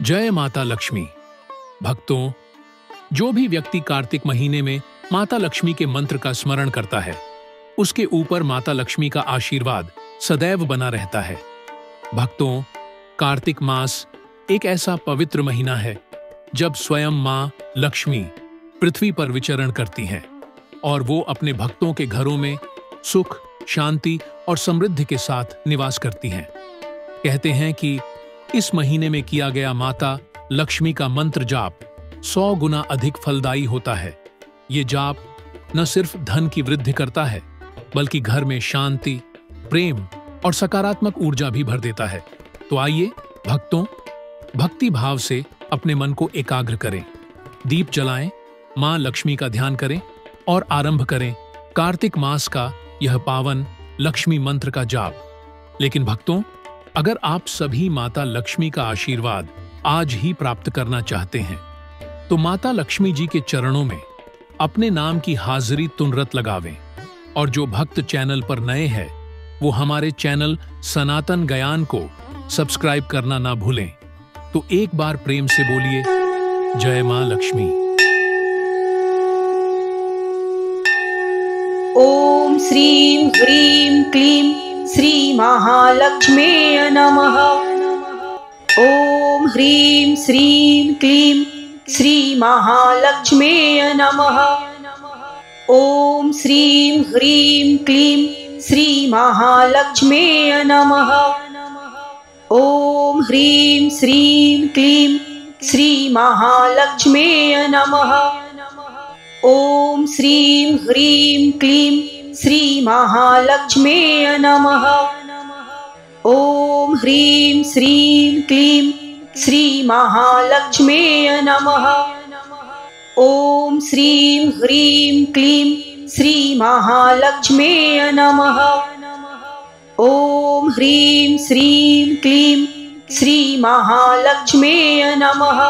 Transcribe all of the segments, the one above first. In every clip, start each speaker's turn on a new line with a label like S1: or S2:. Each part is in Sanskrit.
S1: जय माता लक्ष्मी। भक्तों, जो भी व्यक्ति कार्तिक महीने में माता लक्ष्मी के मंत्र का स्मरण करता है, उसके ऊपर माता लक्ष्मी का आशीर्वाद सदैव बना रहता है। भक्तों, कार्तिक मास एक ऐसा पवित्र महीना है जब स्वयं मां लक्ष्मी पृथ्वी पर विचरण करती हैं और वो अपने भक्तों के घरों में सुख, शांति और समृद्धि के साथ निवास करती हैं। कहते हैं कि इस महीने में किया गया माता लक्ष्मी का मंत्र जाप 100 गुना अधिक फलदायी होता है। ये जाप न सिर्फ धन की वृद्धि करता है, बल्कि घर में शांति, प्रेम और सकारात्मक ऊर्जा भी भर देता है। तो आइए भक्तों, भक्ति भाव से अपने मन को एकाग्र करें, दीप जलाएं, मां लक्ष्मी का ध्यान करें और आरंभ करें कार्तिक मास का यह पावन लक्ष्मी मंत्र का जाप। लेकिन भक्तों, अगर आप सभी माता लक्ष्मी का आशीर्वाद आज ही प्राप्त करना चाहते हैं, तो माता लक्ष्मी जी के चरणों में अपने नाम की हाजिरी तुनरत लगावें। और जो भक्त चैनल पर नए हैं, वो हमारे चैनल सनातन ज्ञान को सब्सक्राइब करना ना भूलें। तो एक बार प्रेम से बोलिए, जय मां लक्ष्मी।
S2: ओम श्रीं ह्रीं क्लीं श्री महालक्ष्म्यै नमः। ओम ह्रीं श्रीं क्लीं श्री महालक्ष्म्यै नमः। ओम श्रीं ह्रीं क्लीं श्री महालक्ष्म्यै नमः। ओम ह्रीं श्रीं क्लीं श्री महालक्ष्म्यै नमः। ओम श्रीं ह्रीं क्लीं श्री महालक्ष्म्यै नमः। ओम ह्रीं श्रीं क्लीं श्री महालक्ष्म्यै नमः। ओम श्रीं ह्रीं क्लीं श्री महालक्ष्म्यै नमः। ओम ह्रीं श्रीं क्लीं श्री महालक्ष्म्यै नमः।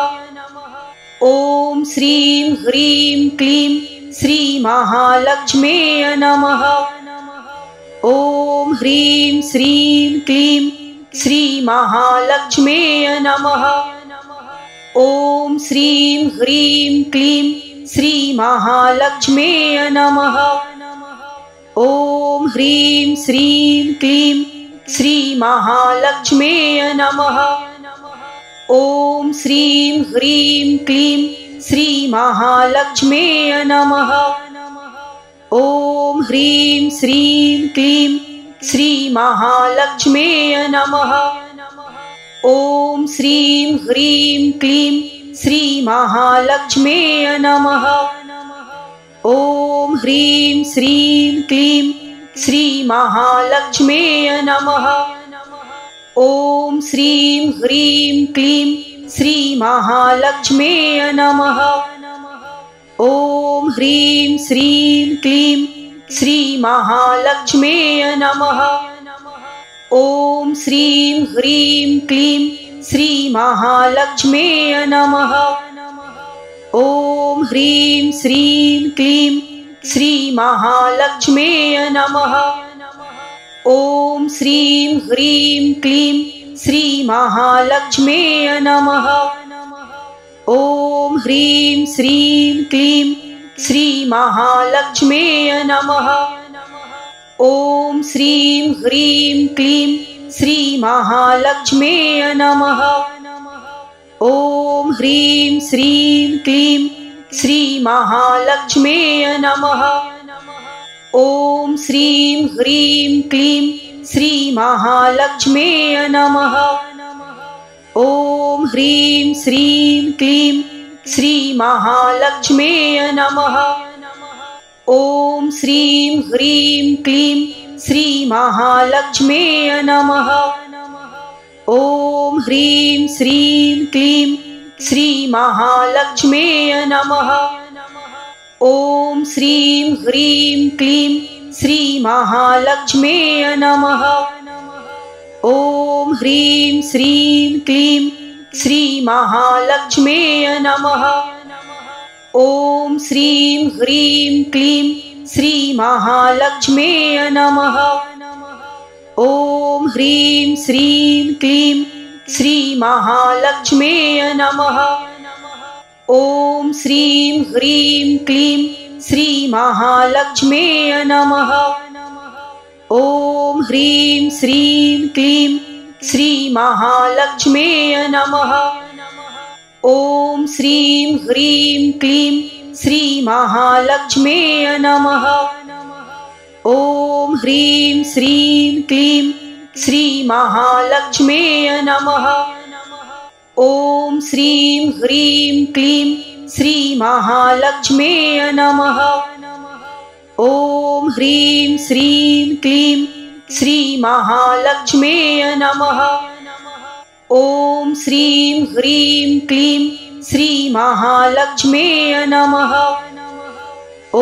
S2: ओम श्रीं ह्रीं क्लीं श्री महालक्ष्म्यै नमः। ओम ह्रीं श्रीं क्लीं श्री महालक्ष्म्यै नमः। ओम श्रीं ह्रीं क्लीं श्री महालक्ष्म्यै नमः। ओम ह्रीं श्रीं क्लीं श्री महालक्ष्म्यै नमः। ओम श्रीं ह्रीं क्लीं श्री महालक्ष्म्यै नमः। ओम ह्रीं श्रीं क्लीं श्री महालक्ष्म्यै नमः। ओम श्रीं ह्रीं क्लीं श्री महालक्ष्म्यै नमः। ओम ह्रीं श्रीं क्लीं श्री महालक्ष्म्यै नमः। ओम श्रीं ह्रीं क्लीं श्री महालक्ष्म्यै नमः। ओम ह्रीं श्रीं क्लीं श्री महालक्ष्म्यै नमः। ओम श्रीं ह्रीं क्लीं श्री महालक्ष्म्यै नमः। ओम ह्रीं श्रीं क्लीं श्री महालक्ष्म्यै नमः। ओम श्रीं ह्रीं क्लीं श्री महालक्ष्म्यै नमः। ओम ह्रीं श्रीं क्लीं श्री महालक्ष्म्यै नमः। ओम श्रीं ह्रीं क्लीं श्री महालक्ष्म्यै नमः। ओम ह्रीं श्रीं क्लीं श्री महालक्ष्म्यै नमः। ओम श्रीं ह्रीं क्लीं श्री महालक्ष्म्यै नमः। ओम ह्रीं श्रीं क्लीं श्री महालक्ष्म्यै नमः। ओम श्रीं ह्रीं क्लीं श्री महालक्ष्म्यै नमः। ओम ह्रीं श्रीं क्लीं श्री महालक्ष्म्यै नमः। ओम श्रीं ह्रीं क्लीं श्री महालक्ष्म्यै नमः। ओम ह्रीं श्रीं क्लीं श्री महालक्ष्म्यै नमः। ओम श्रीं ह्रीं क्लीं श्री महालक्ष्म्यै नमः। ओम ह्रीं श्रीं क्लीं श्रीमहालक्ष्म्यै नमः। ॐ श्रीं ह्रीं क्लीं श्रीमहालक्ष्म्यै नमः। ॐ ह्रीं श्रीं क्लीं श्रीमहालक्ष्म्यै नमः। ॐ श्रीं ह्रीं क्लीं श्रीमहालक्ष्म्यै नमः। ॐ ह्रीं श्रीं क्लीं श्रीमहालक्ष्म्यै नमः। ॐ श्रीं ह्रीं क्लीं श्रीमहालक्ष्म्यै नमः। ॐ ह्रीं श्रीं क्लीं श्रीमहालक्ष्म्यै नमः। ॐ श्रीं ह्रीं क्लीं श्रीमहालक्ष्म्यै नमः। ॐ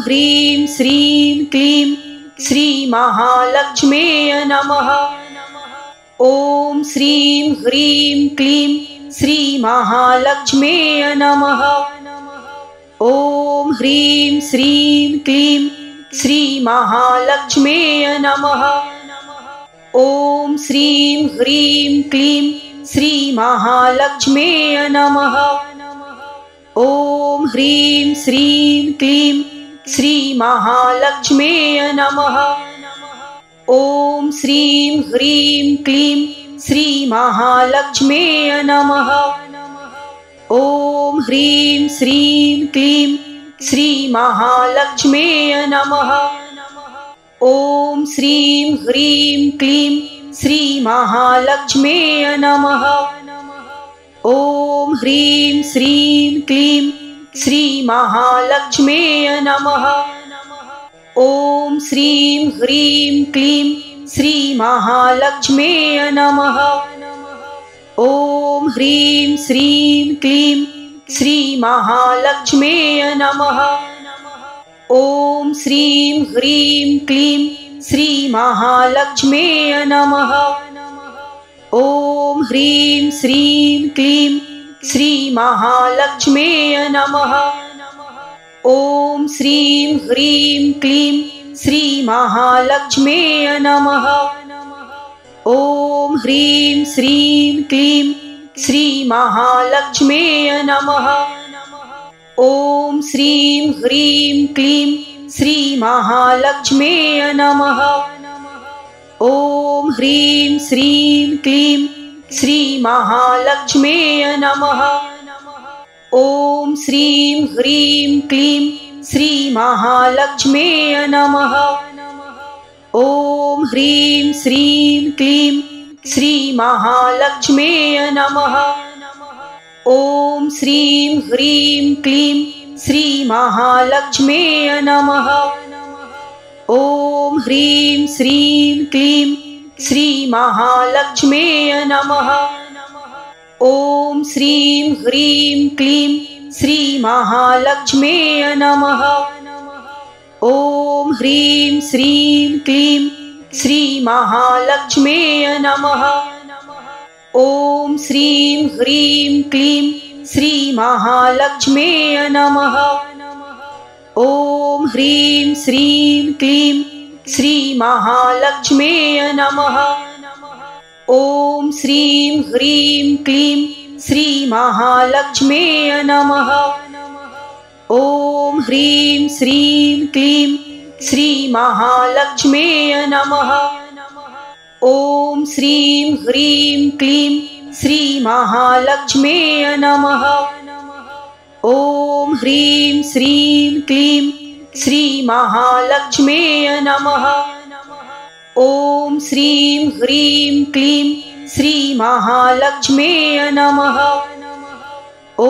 S2: ह्रीं श्रीं क्लीं श्रीमहालक्ष्म्यै नमः। ॐ श्रीं ह्रीं क्लीं श्रीमहालक्ष्म्यै नमः। ॐ ह्रीं श्रीं क्लीं श्रीमहालक्ष्म्यै नमः। ॐ श्रीं ह्रीं क्लीं श्रीमहालक्ष्म्यै नमः। ॐ ह्रीं श्रीं क्लीं श्रीमहालक्ष्म्यै नमः। ॐ श्रीं ह्रीं क्लीं श्रीमहालक्ष्म्यै नमः। ॐ ह्रीं श्रीं क्लीं श्रीमहालक्ष्म्यै नमः। ॐ श्रीं ह्रीं क्लीं श्रीमहालक्ष्म्यै नमः। ॐ ह्रीं श्रीं क्लीं श्रीमहालक्ष्म्यै नमः। ॐ श्रीं ह्रीं क्लीं श्रीमहालक्ष्म्यै नमः। ॐ ह्रीं श्रीं क्लीं श्रीमहालक्ष्म्यै नमः। ॐ श्रीं ह्रीं क्लीं श्रीमहालक्ष्म्यै नमः। ॐ ह्रीं श्रीं क्लीं श्रीमहालक्ष्म्यै नमः। ॐ श्रीं ह्रीं क्लीं श्रीमहालक्ष्म्यै नमः। ॐ ह्रीं श्रीं क्लीं श्रीमहालक्ष्म्यै नमः। ॐ श्रीं ह्रीं क्लीं श्रीमहालक्ष्म्यै नमः। ॐ ह्रीं श्रीं क्लीं श्रीमहालक्ष्म्यै नमः। ॐ श्रीं ह्रीं क्लीं श्रीमहालक्ष्म्यै नमः। ॐ ह्रीं श्रीं क्लीं श्रीमहालक्ष्म्यै नमः। ॐ श्रीं ह्रीं क्लीं श्रीमहालक्ष्म्यै नमः। ॐ ह्रीं श्रीं क्लीं श्रीमहालक्ष्म्यै नमः। ॐ श्रीं ह्रीं क्लीं श्रीमहालक्ष्म्यै नमः। ॐ ह्रीं श्रीं क्लीं श्रीमहालक्ष्म्यै नमः। ॐ श्रीं ह्रीं क्लीं श्रीमहालक्ष्म्यै नमः। ॐ ह्रीं श्रीं क्लीं श्रीमहालक्ष्म्यै नमः। ॐ श्रीं ह्रीं क्लीं श्रीमहालक्ष्म्यै नमः। ॐ ह्रीं श्रीं क्लीं श्रीमहालक्ष्म्यै नमः। ॐ श्रीं ह्रीं क्लीं श्रीमहालक्ष्म्यै नमः। ॐ ह्रीं श्रीं क्लीं श्रीमहालक्ष्म्यै नमः। ॐ श्रीं ह्रीं क्लीं श्रीमहालक्ष्म्यै नमः। ॐ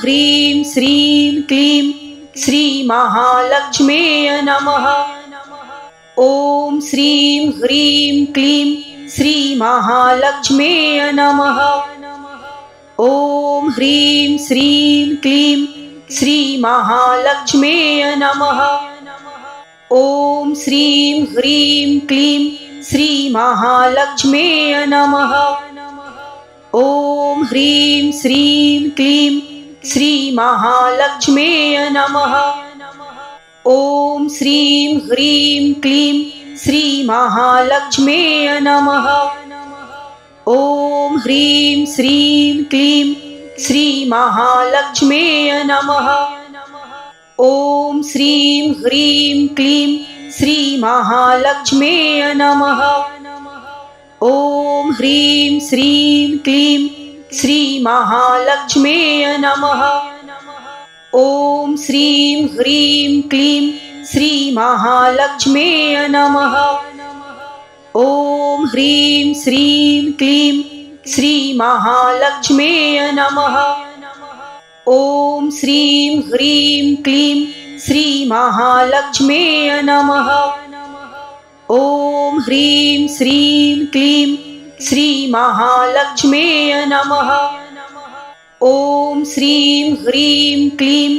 S2: ह्रीं श्रीं क्लीं श्रीमहालक्ष्म्यै नमः। ॐ श्रीं ह्रीं क्लीं श्रीमहालक्ष्म्यै नमः। ॐ ह्रीं श्रीं क्लीं श्रीमहालक्ष्म्यै नमः। ॐ श्रीं ह्रीं क्लीं श्रीमहालक्ष्म्यै नमः। ॐ ह्रीं श्रीं क्लीं श्रीमहालक्ष्म्यै नमः। ॐ श्रीं ह्रीं क्लीं श्रीमहालक्ष्म्यै नमः। ॐ ह्रीं श्रीं क्लीं श्रीमहालक्ष्म्यै नमः। ॐ श्रीं ह्रीं क्लीं श्रीमहालक्ष्म्यै नमः। ॐ ह्रीं श्रीं क्लीं श्रीमहालक्ष्म्यै नमः। ॐ श्रीं ह्रीं क्लीं श्रीमहालक्ष्म्यै नमः। ॐ ह्रीं श्रीं क्लीं श्रीमहालक्ष्म्यै नमः। ॐ श्रीं ह्रीं क्लीं श्रीमहालक्ष्म्यै नमः। ॐ ह्रीं श्रीं क्लीं श्रीमहालक्ष्म्यै नमः। ॐ श्रीं ह्रीं क्लीं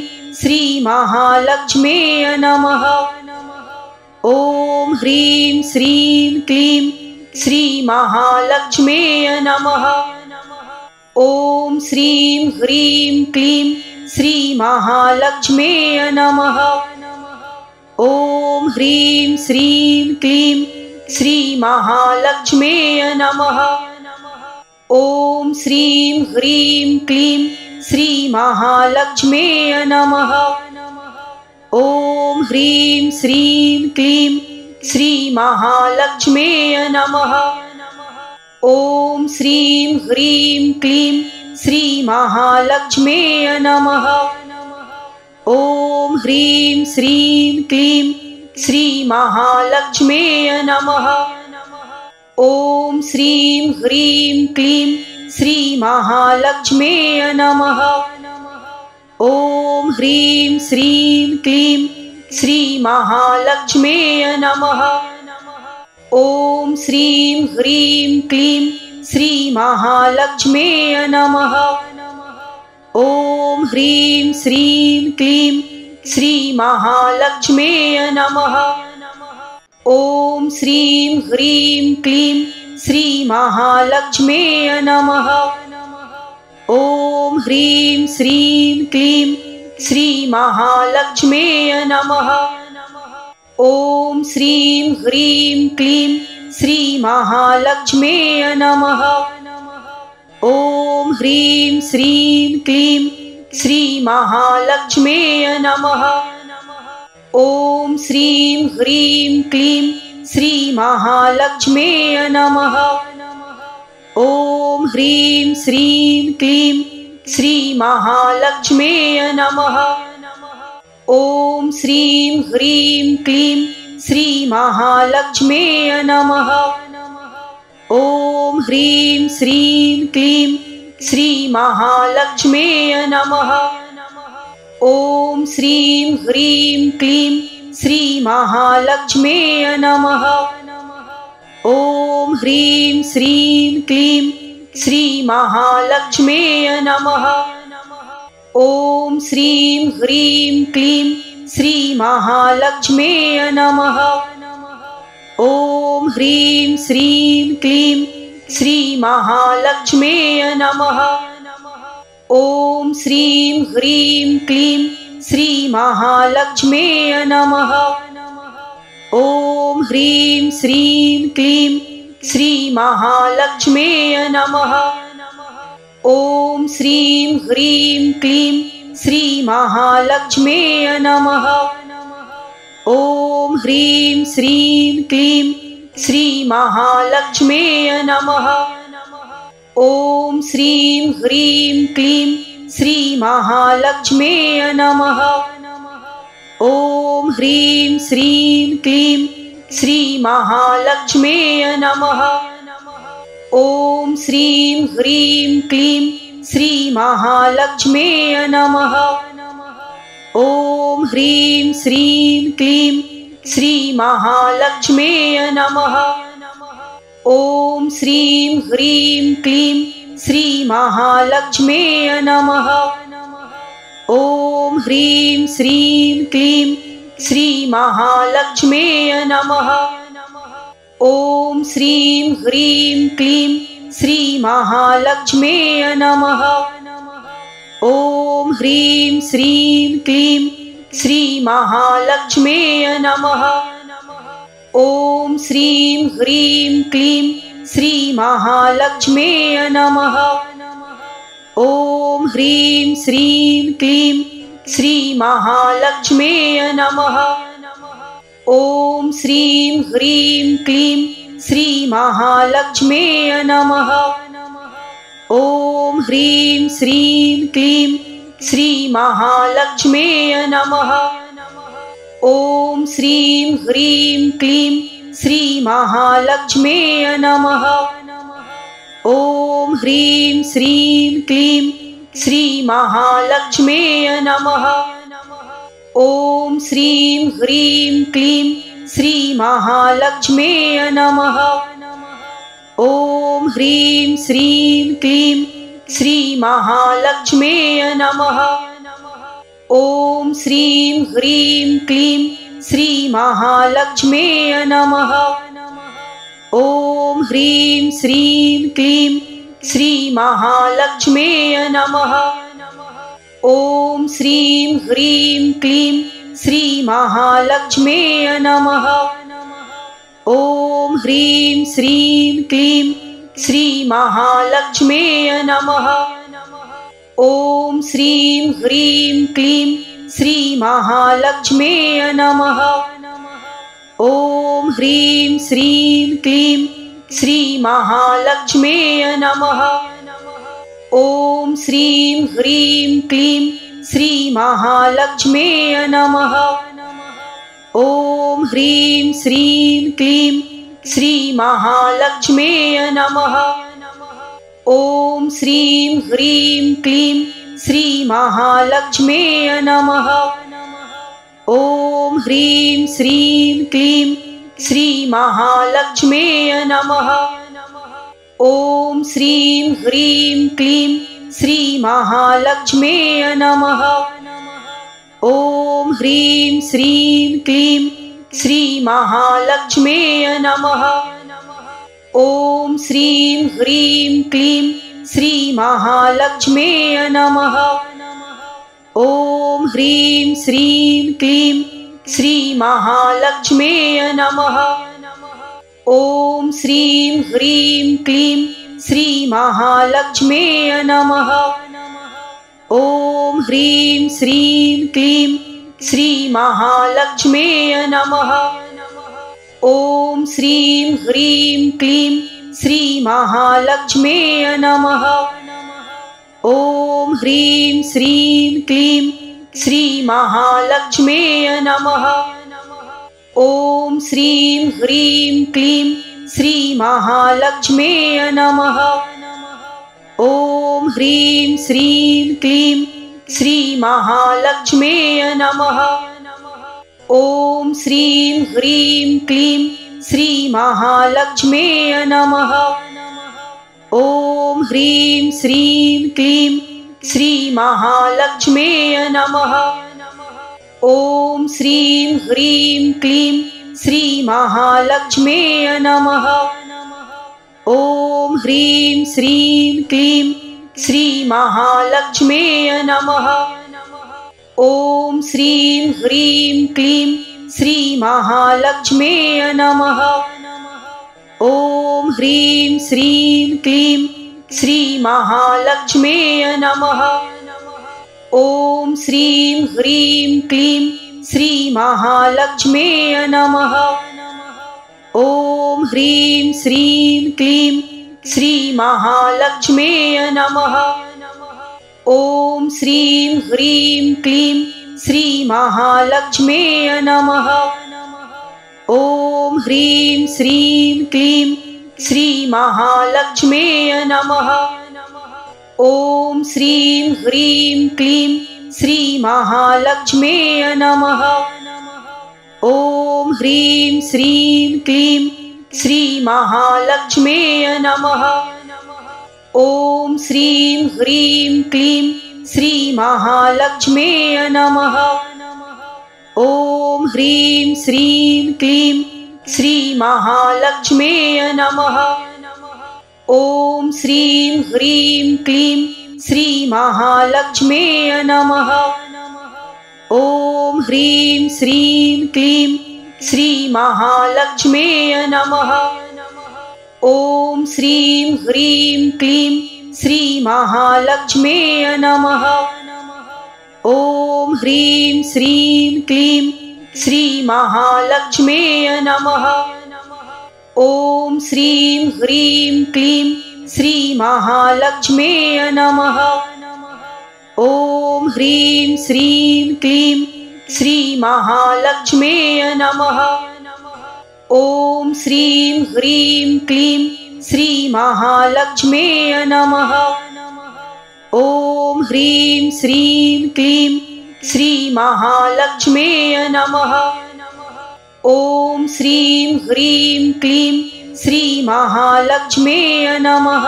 S2: श्रीमहालक्ष्म्यै नमः। ॐ ह्रीं श्रीं क्लीं श्रीमहालक्ष्म्यै नमः। ॐ श्रीं ह्रीं क्लीं श्रीमहालक्ष्म्यै नमः। ॐ ह्रीं श्रीं क्लीं श्रीमहालक्ष्म्यै नमः। ॐ श्रीं ह्रीं क्लीं श्रीमहालक्ष्म्यै नमः। ॐ ह्रीं श्रीं क्लीं श्रीमहालक्ष्म्यै नमः। ॐ श्रीं ह्रीं क्लीं श्रीमहालक्ष्म्यै नमः। ॐ ह्रीं श्रीं क्लीं श्रीमहालक्ष्म्यै नमः। ॐ श्रीं ह्रीं क्लीं श्रीमहालक्ष्म्यै नमः। ॐ ह्रीं श्रीं क्लीं श्रीमहालक्ष्म्यै नमः। ॐ श्रीं ह्रीं क्लीं श्रीमहालक्ष्म्यै नमः। ॐ ह्रीं श्रीं क्लीं श्रीमहालक्ष्म्यै नमः। ॐ श्रीं ह्रीं क्लीं श्रीमहालक्ष्म्यै नमः। ॐ ह्रीं श्रीं क्लीं श्रीमहालक्ष्म्यै नमः। ॐ श्रीं ह्रीं क्लीं श्रीमहालक्ष्म्यै नमः। ॐ ह्रीं श्रीं क्लीं श्रीमहालक्ष्म्यै नमः। ॐ श्रीं ह्रीं क्लीं श्रीमहालक्ष्म्यै नमः। ॐ ह्रीं श्रीं क्लीं श्रीमहालक्ष्म्यै नमः। ॐ श्रीं ह्रीं क्लीं श्रीमहालक्ष्म्यै नमः। ॐ ह्रीं श्रीं क्लीं श्रीमहालक्ष्म्यै नमः। ॐ श्रीं ह्रीं क्लीं श्रीमहालक्ष्म्यै नमः। ॐ ह्रीं श्रीं क्लीं श्रीमहालक्ष्म्यै नमः। ॐ श्रीं ह्रीं क्लीं श्रीमहालक्ष्म्यै नमः। ॐ ह्रीं श्रीं क्लीं श्रीमहालक्ष्म्यै नमः। ॐ श्रीं ह्रीं क्लीं श्रीमहालक्ष्म्यै नमः। ॐ ह्रीं श्रीं क्लीं श्रीमहालक्ष्म्यै नमः। ॐ श्रीं ह्रीं क्लीं श्रीमहालक्ष्म्यै नमः। ॐ ह्रीं श्रीं क्लीं श्रीमहालक्ष्म्यै नमः। ॐ श्रीं ह्रीं क्लीं श्रीमहालक्ष्म्यै नमः। ॐ ह्रीं श्रीं क्लीं श्रीमहालक्ष्म्यै नमः। ॐ श्रीं ह्रीं क्लीं श्रीमहालक्ष्म्यै नमः। ॐ ह्रीं श्रीं क्लीं श्रीमहालक्ष्म्यै नमः। ॐ श्रीं ह्रीं क्लीं श्रीमहालक्ष्म्यै नमः। ॐ ह्रीं श्रीं क्लीं श्रीमहालक्ष्म्यै नमः। ॐ श्रीं ह्रीं क्लीं श्रीमहालक्ष्म्यै नमः। ॐ ह्रीं श्रीं क्लीं श्रीमहालक्ष्म्यै नमः। ॐ श्रीं ह्रीं क्लीं श्रीमहालक्ष्म्यै नमः। ॐ ह्रीं श्रीं क्लीं श्रीमहालक्ष्म्यै नमः। ॐ श्रीं ह्रीं क्लीं श्रीमहालक्ष्म्यै नमः। ॐ ह्रीं श्रीं क्लीं श्रीमहालक्ष्म्यै नमः। ॐ श्रीं ह्रीं क्लीं श्रीमहालक्ष्म्यै नमः। ॐ ह्रीं श्रीं क्लीं श्रीमहालक्ष्म्यै नमः। ॐ श्रीं ह्रीं क्लीं श्रीमहालक्ष्म्यै नमः। ॐ ह्रीं श्रीं क्लीं श्रीमहालक्ष्म्यै नमः। ॐ श्रीं ह्रीं क्लीं श्रीमहालक्ष्म्यै नमः। ॐ ह्रीं श्रीं क्लीं श्रीमहालक्ष्म्यै नमः। ॐ श्रीं ह्रीं क्लीं श्रीमहालक्ष्म्यै नमः। ॐ ह्रीं श्रीं क्लीं श्रीमहालक्ष्म्यै नमः। ॐ श्रीं ह्रीं क्लीं श्रीमहालक्ष्म्यै नमः। ॐ ह्रीं श्रीं क्लीं श्रीमहालक्ष्म्यै नमः। ॐ श्रीं ह्रीं क्लीं श्रीमहालक्ष्म्यै नमः। ॐ ह्रीं श्रीं क्लीं श्रीमहालक्ष्म्यै नमः। ॐ श्रीं ह्रीं क्लीं श्रीमहालक्ष्म्यै नमः। ॐ ह्रीं श्रीं क्लीं श्रीमहालक्ष्म्यै नमः। ॐ श्रीं ह्रीं क्लीं श्रीमहालक्ष्म्यै नमः। ॐ ह्रीं श्रीं क्लीं श्रीमहालक्ष्म्यै नमः। ॐ श्रीं ह्रीं क्लीं श्रीमहालक्ष्म्यै नमः। ॐ ह्रीं श्रीं क्लीं श्रीमहालक्ष्म्यै नमः। ॐ श्रीं ह्रीं क्लीं श्रीमहालक्ष्म्यै नमः। ॐ ह्रीं श्रीं क्लीं श्रीमहालक्ष्म्यै नमः। ॐ श्रीं ह्रीं क्लीं श्रीमहालक्ष्म्यै नमः। ॐ ह्रीं श्रीं क्लीं श्रीमहालक्ष्म्यै नमः। ॐ श्रीं ह्रीं क्लीं श्रीमहालक्ष्म्यै नमः। ॐ ह्रीं श्रीं क्लीं श्रीमहालक्ष्म्यै नमः। ॐ श्रीं ह्रीं क्लीं श्रीमहालक्ष्म्यै नमः। ॐ ह्रीं श्रीं क्लीं श्रीमहालक्ष्म्यै नमः। ॐ श्रीं ह्रीं क्लीं श्रीमहालक्ष्म्यै नमः। ॐ ह्रीं श्रीं क्लीं श्रीमहालक्ष्म्यै नमः। ॐ श्रीं ह्रीं क्लीं श्रीमहालक्ष्म्यै नमः। ॐ ह्रीं श्रीं क्लीं श्रीमहालक्ष्म्यै नमः। ॐ श्रीं ह्रीं क्लीं श्रीमहालक्ष्म्यै नमः। ॐ ह्रीं श्रीं क्लीं श्रीमहालक्ष्म्यै नमः। ॐ श्रीं ह्रीं क्लीं श्रीमहालक्ष्म्यै नमः। ॐ ह्रीं श्रीं क्लीं श्रीमहालक्ष्म्यै नमः। ॐ श्रीं ह्रीं क्लीं श्रीमहालक्ष्म्यै नमः। ॐ ह्रीं श्रीं क्लीं श्रीमहालक्ष्म्यै नमः। ॐ श्रीं ह्रीं क्लीं श्रीमहालक्ष्म्यै नमः। ॐ ह्रीं श्रीं क्लीं श्रीमहालक्ष्म्यै नमः। ॐ श्रीं ह्रीं क्लीं श्रीमहालक्ष्म्यै नमः। ॐ ह्रीं श्रीं क्लीं श्रीमहालक्ष्म्यै नमः। ॐ श्रीं ह्रीं क्लीं श्रीमहालक्ष्म्यै नमः। ॐ ह्रीं श्रीं क्लीं श्रीमहालक्ष्म्यै नमः। ॐ श्रीं ह्रीं क्लीं श्रीमहालक्ष्म्यै नमः। ॐ ह्रीं श्रीं क्लीं श्रीमहालक्ष्म्यै नमः। ॐ श्रीं ह्रीं क्लीं श्रीमहालक्ष्म्यै नमः। ॐ ह्रीं श्रीं क्लीं श्रीमहालक्ष्म्यै नमः। ॐ श्रीं ह्रीं क्लीं श्रीमहालक्ष्म्यै नमः।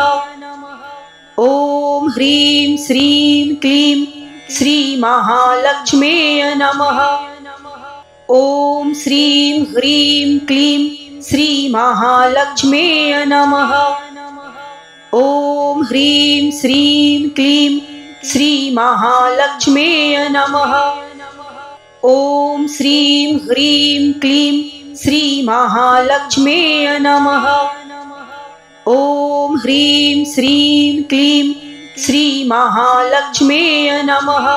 S2: ॐ ह्रीं श्रीं क्लीं श्रीमहालक्ष्म्यै नमः। ॐ श्रीं ह्रीं क्लीं श्रीमहालक्ष्म्यै नमः। ॐ ह्रीं श्रीं क्लीं श्रीमहालक्ष्म्यै नमः। ॐ श्रीं ह्रीं क्लीं श्रीमहालक्ष्म्यै नमः। ॐ ह्रीं श्रीं क्लीं श्रीमहालक्ष्म्यै नमः।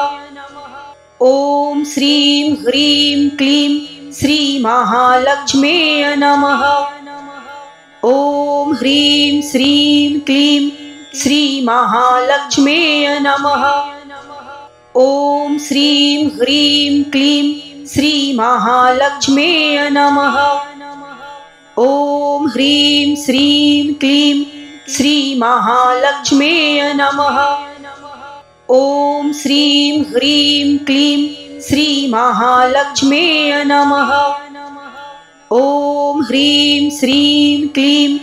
S2: ॐ श्रीं ह्रीं क्लीं श्रीमहालक्ष्म्यै नमः। ॐ ह्रीं श्रीं क्लीं श्रीमहालक्ष्म्यै नमः। ॐ श्रीं ह्रीं क्लीं श्रीमहालक्ष्म्यै नमः। ॐ ह्रीं श्रीं क्लीं श्रीमहालक्ष्म्यै नमः। ॐ श्रीं ह्रीं क्लीं श्रीमहालक्ष्म्यै नमः। ॐ ह्रीं श्रीं क्लीं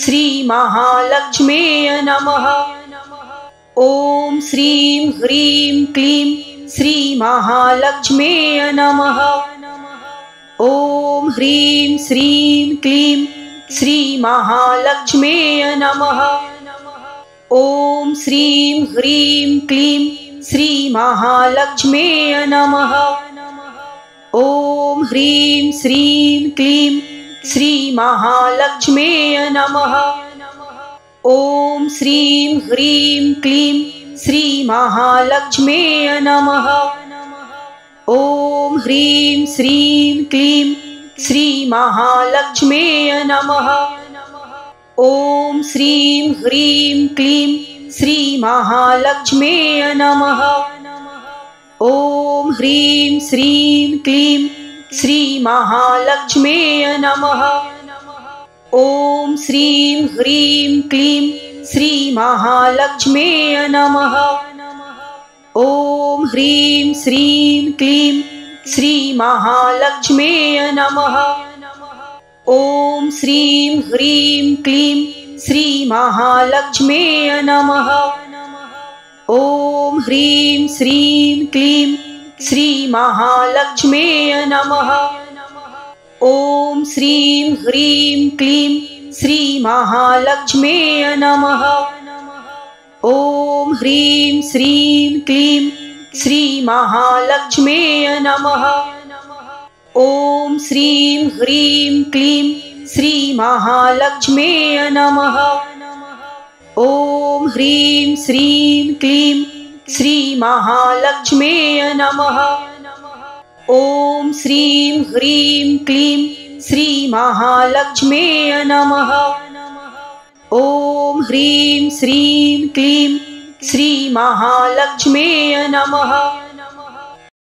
S2: श्रीमहालक्ष्म्यै नमः। ॐ श्रीं ह्रीं क्लीं श्रीमहालक्ष्म्यै नमः। ॐ ह्रीं श्रीं क्लीं श्रीमहालक्ष्म्यै नमः। ॐ श्रीं ह्रीं क्लीं श्रीमहालक्ष्म्यै नमः। ॐ ह्रीं श्रीं क्लीं श्रीमहालक्ष्म्यै नमः। ॐ श्रीं ह्रीं क्लीं श्रीमहालक्ष्म्यै नमः। ॐ ह्रीं श्रीं क्लीं श्रीमहालक्ष्म्यै नमः। ॐ श्रीं ह्रीं क्लीं श्रीमहालक्ष्म्यै नमः। ॐ ह्रीं श्रीं क्लीं श्रीमहालक्ष्म्यै नमः। ॐ श्रीं ह्रीं क्लीं श्रीमहालक्ष्म्यै नमः। ॐ ह्रीं श्रीं क्लीं श्रीमहालक्ष्म्यै नमः। ॐ श्रीं ह्रीं क्लीं श्रीमहालक्ष्म्यै नमः। ॐ ह्रीं श्रीं क्लीं श्रीमहालक्ष्म्यै नमः। ॐ श्रीं ह्रीं क्लीं श्रीमहालक्ष्म्यै नमः। ॐ ह्रीं श्रीं क्लीं श्रीमहालक्ष्म्यै नमः। ॐ श्रीं ह्रीं क्लीं श्रीमहालक्ष्म्यै नमः। ॐ ह्रीं श्रीं क्लीं श्रीमहालक्ष्म्यै नमः। ॐ श्रीं ह्रीं क्लीं श्रीमहालक्ष्म्यै नमः। ॐ ह्रीं श्रीं क्लीं श्रीमहालक्ष्म्यै नमः।